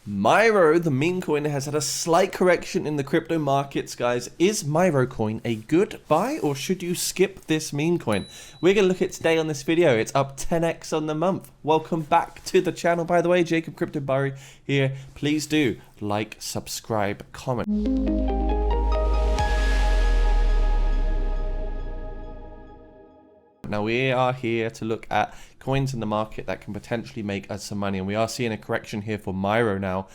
MYRO, the meme coin, has had a slight correction in the crypto markets, guys. Is MYRO coin a good buy, or should you skip this meme coin? We're going to look at today on this video. It's up 10x on the month. Welcome back to the channel, by the way. jacobcrypobury here. Please do like, subscribe, comment. Now we are here to look at coins in the market that can potentially make us some money, and we are seeing a correction here for MYRO now,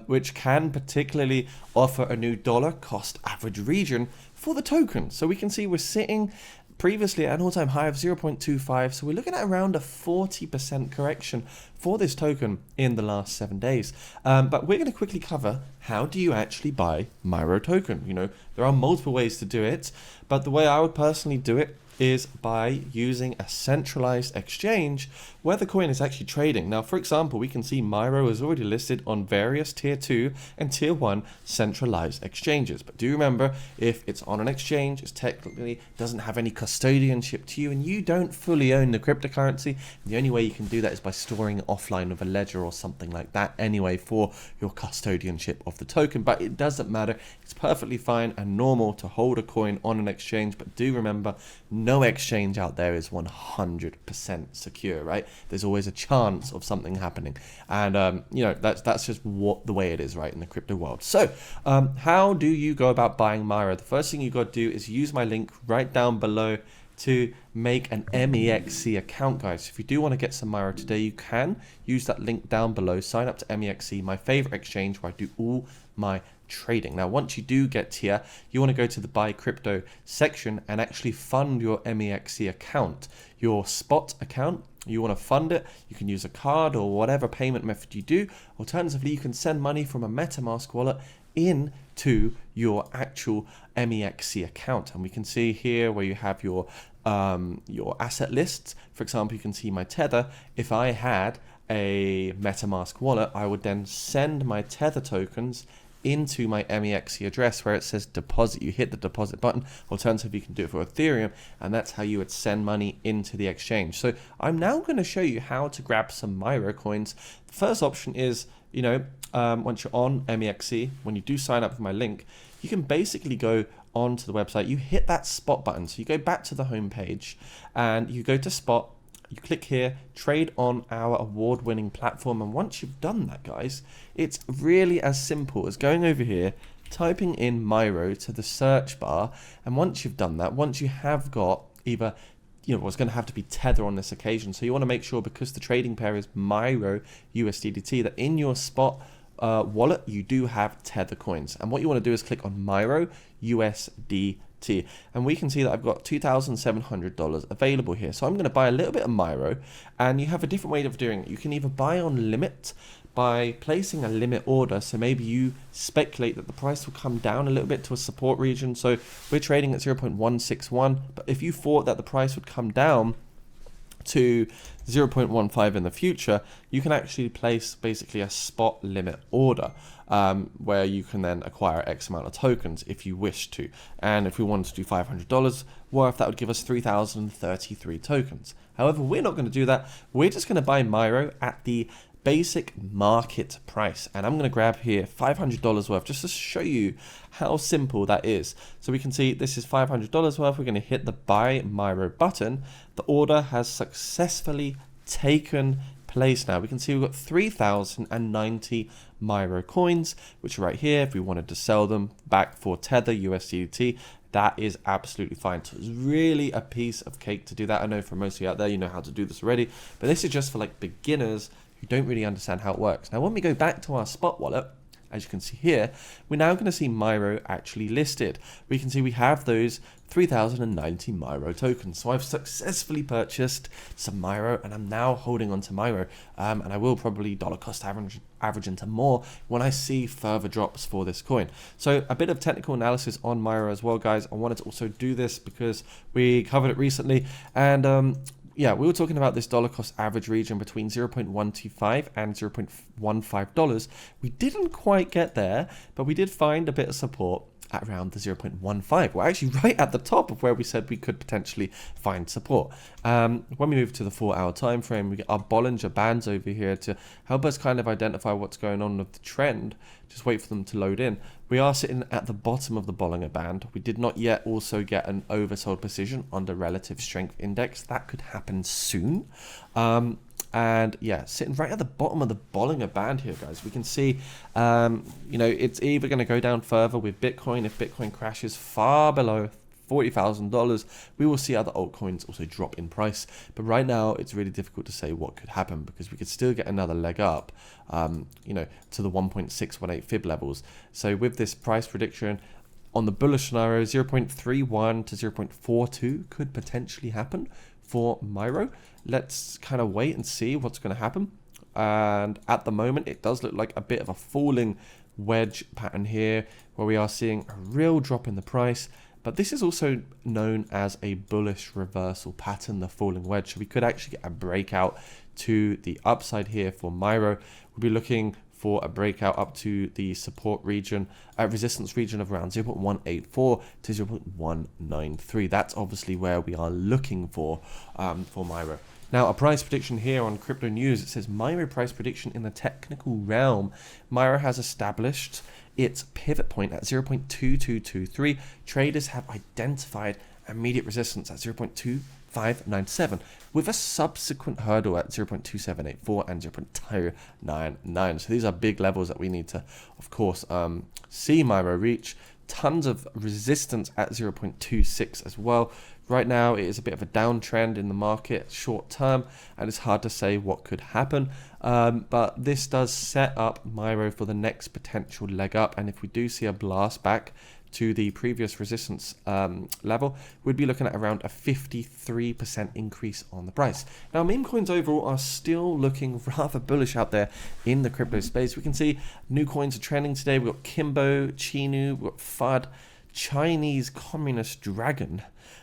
which can particularly offer a new dollar cost average region for the token. So we can see we're sitting previously at an all-time high of 0.25, so we're looking at around a 40% correction for this token in the last 7 days. But we're going to quickly cover how do you actually buy MYRO token. You know, there are multiple ways to do it, but the way I would personally do it is by using a centralized exchange where the coin is actually trading. Now, for example, we can see MYRO is already listed on various tier 2 and tier 1 centralized exchanges. But do remember, if it's on an exchange, it technically doesn't have any custodianship to you, and you don't fully own the cryptocurrency. The only way you can do that is by storing it offline with a ledger or something like that anyway for your custodianship of the token. But it doesn't matter. It's perfectly fine and normal to hold a coin on an exchange, but do remember, no exchange out there is 100% secure, right? There's always a chance of something happening, and you know, that's just the way it is, right, in the crypto world. So how do you go about buying MYRO? The first thing you got to do is use my link right down below to make an MEXC account, guys. If you do want to get some MYRO today, you can use that link down below. Sign up to MEXC, my favorite exchange where I do all my trading. Now, once you do get here, you want to go to the buy crypto section and actually fund your MEXC account, your spot account. You want to fund it. You can use a card or whatever payment method you do. Alternatively, you can send money from a MetaMask wallet into your actual MEXC account, and we can see here where you have your asset lists. For example, you can see my Tether. If I had a MetaMask wallet, I would then send my Tether tokens into my MEXC address where it says deposit. You hit the deposit button. Alternatively, you can do it for Ethereum, and that's how you would send money into the exchange. So I'm now going to show you how to grab some MYRO coins. The first option is, you know, once you're on MEXC, when you do sign up with my link, you can basically go onto the website. You hit that spot button. So you go back to the home page and you go to spot. You click here, trade on our award-winning platform, and once you've done that, guys, it's really as simple as going over here, typing in MYRO to the search bar, and once you've done that, once you have got either, you know, it's going to have to be Tether on this occasion, so you want to make sure, because the trading pair is MYRO USDT, that in your spot wallet you do have Tether coins, and what you want to do is click on MYRO USDT. And we can see that I've got $2,700 available here. So I'm going to buy a little bit of MYRO, and you have a different way of doing it. You can either buy on limit by placing a limit order. So maybe you speculate that the price will come down a little bit to a support region. So we're trading at 0.161, but if you thought that the price would come down to 0.15 in the future, you can actually place basically a spot limit order where you can then acquire X amount of tokens if you wish to. And if we wanted to do $500 worth, that would give us 3,033 tokens. However, we're not going to do that. We're just going to buy MYRO at the basic market price, and I'm going to grab here $500 worth just to show you how simple that is. So we can see this is $500 worth. We're going to hit the buy MYRO button. The order has successfully taken place. Now we can see we've got 3,090 MYRO coins, which are right here. If we wanted to sell them back for Tether USDT, that is absolutely fine. So it's really a piece of cake to do that. I know for most of you out there, you know how to do this already, but this is just for like beginners who don't really understand how it works. Now, when we go back to our spot wallet, as you can see here, we're now going to see MYRO actually listed. We can see we have those 3,090 MYRO tokens. So I've successfully purchased some MYRO, and I'm now holding on to MYRO, and I will probably dollar cost average into more when I see further drops for this coin. So a bit of technical analysis on MYRO as well, guys. I wanted to also do this because we covered it recently, and yeah, we were talking about this dollar cost average region between 0.125 and $0.15. We didn't quite get there, but we did find a bit of support at around the 0.15. We're actually right at the top of where we said we could potentially find support. When we move to the 4-hour time frame, we get our Bollinger Bands over here to help us kind of identify what's going on with the trend. Just wait for them to load in. We are sitting at the bottom of the Bollinger Band. We did not yet also get an oversold position on the relative strength index. That could happen soon. And yeah, sitting right at the bottom of the Bollinger Band here, guys. We can see, it's either going to go down further with Bitcoin. If Bitcoin crashes far below $40,000, we will see other altcoins also drop in price. But right now, it's really difficult to say what could happen because we could still get another leg up, to the 1.618 fib levels. So with this price prediction, on the bullish scenario, 0.31 to 0.42 could potentially happen for MYRO. Let's kind of wait and see what's going to happen. And at the moment, it does look like a bit of a falling wedge pattern here, where we are seeing a real drop in the price. But this is also known as a bullish reversal pattern, the falling wedge. So we could actually get a breakout to the upside here for MYRO. We'll be looking for a breakout up to the support region, resistance region of around 0.184 to 0.193. That's obviously where we are looking for MYRO. Now, a price prediction here on Crypto News, it says MYRO price prediction in the technical realm. MYRO has established its pivot point at 0.2223. Traders have identified immediate resistance at 0.2597 with a subsequent hurdle at 0.2784 and 0.299. So these are big levels that we need to, of course, see MYRO reach. Tons of resistance at 0.26 as well. Right now, it is a bit of a downtrend in the market short term, and it's hard to say what could happen. But this does set up MYRO for the next potential leg up. And if we do see a blast back to the previous resistance level, we'd be looking at around a 53% increase on the price. Now, meme coins overall are still looking rather bullish out there in the crypto space. We can see new coins are trending today. We've got Kimbo, Chinu, we've got FUD, Chinese Communist Dragon.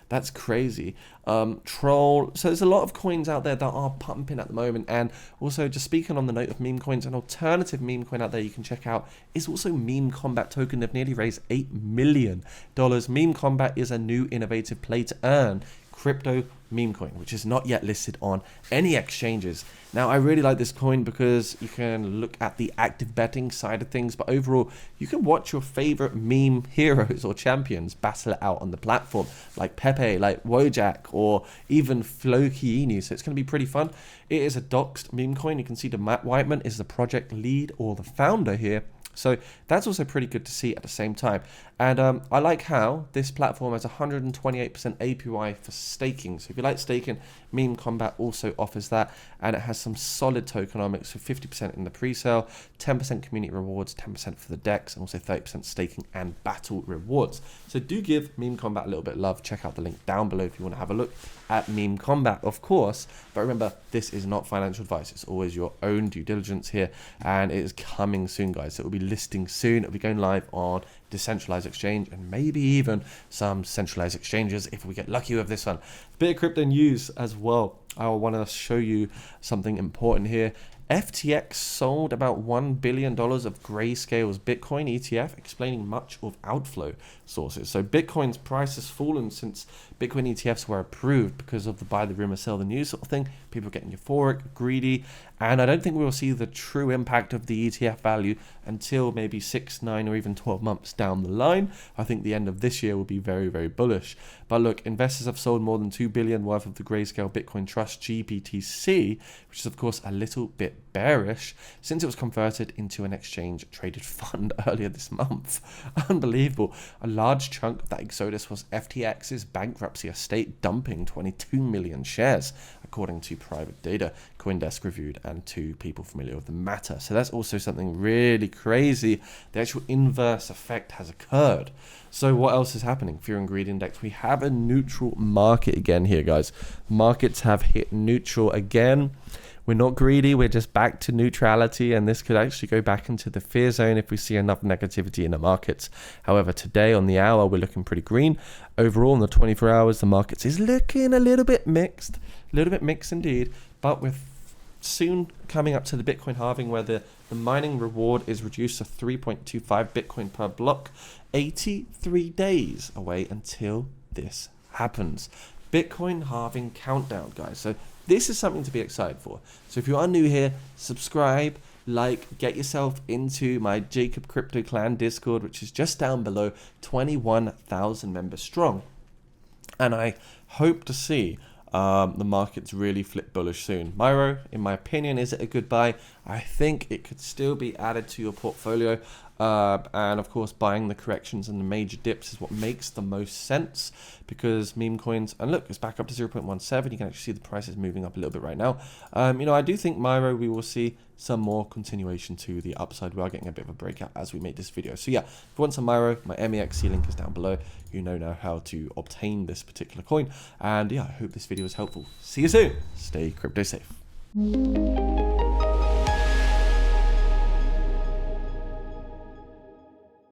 That's crazy. Troll. So there's a lot of coins out there that are pumping at the moment. And also, just speaking on the note of meme coins, an alternative meme coin out there you can check out is also Meme Combat Token. They've nearly raised $8 million. Meme Combat is a new innovative play to earn crypto meme coin, which is not yet listed on any exchanges. Now, I really like this coin because you can look at the active betting side of things, but overall, you can watch your favorite meme heroes or champions battle it out on the platform, like Pepe, like Wojak, or even Flokiini. So it's going to be pretty fun. It is a doxed meme coin. You can see the Matt Whiteman is the project lead or the founder here. So that's also pretty good to see at the same time. And I like how this platform has 128% APY for staking. So if you like staking, Meme Combat also offers that. And it has some solid tokenomics, so 50% in the pre-sale, 10% community rewards, 10% for the DEX, and also 30% staking and battle rewards. So do give Meme Combat a little bit of love. Check out the link down below if you want to have a look at Meme Combat, of course. But remember, this is not financial advice. It's always your own due diligence here. And it is coming soon, guys. So it will be listing soon. It'll be going live on decentralized exchange and maybe even some centralized exchanges if we get lucky with this one. Bit of crypto news as well. I want to show you something important here. FTX sold about $1 billion of Grayscale's Bitcoin ETF, explaining much of outflow sources. So Bitcoin's price has fallen since Bitcoin ETFs were approved because of the buy the rumor, sell the news sort of thing. People getting euphoric, greedy, and I don't think we will see the true impact of the ETF value until maybe 6, 9, or even 12 months down the line. I think the end of this year will be very, very bullish. But look, investors have sold more than $2 billion worth of the Grayscale Bitcoin Trust GBTC, which is of course a little bit bearish since it was converted into an exchange traded fund earlier this month. Unbelievable. A large chunk of that exodus was FTX's bankruptcy estate dumping 22 million shares, according to private data CoinDesk reviewed and two people familiar with the matter. So that's also something really crazy. The actual inverse effect has occurred. So what else is happening? Fear and Greed Index. We have a neutral market again here, guys. Markets have hit neutral again. We're not greedy, we're just back to neutrality, and this could actually go back into the fear zone if we see enough negativity in the markets. However, today on the hour, we're looking pretty green. Overall, in the 24 hours, the markets is looking a little bit mixed indeed, but with soon coming up to the Bitcoin halving, where the mining reward is reduced to 3.25 Bitcoin per block. 83 days away until this happens. Bitcoin halving countdown, guys. So this is something to be excited for. So if you are new here, subscribe, like, get yourself into my Jacob Crypto Clan Discord, which is just down below, 21,000 members strong. And I hope to see the markets really flip bullish soon. MYRO, in my opinion, is it a good buy? I think it could still be added to your portfolio. And of course, buying the corrections and the major dips is what makes the most sense, because meme coins, and look, it's back up to 0.17. You can actually see the prices moving up a little bit right now. You know, I do think MYRO, we will see some more continuation to the upside. We are getting a bit of a breakout as we make this video. So yeah, if you want some MYRO, my MEXC link is down below. You know now how to obtain this particular coin. And yeah, I hope this video was helpful. See you soon. Stay crypto safe.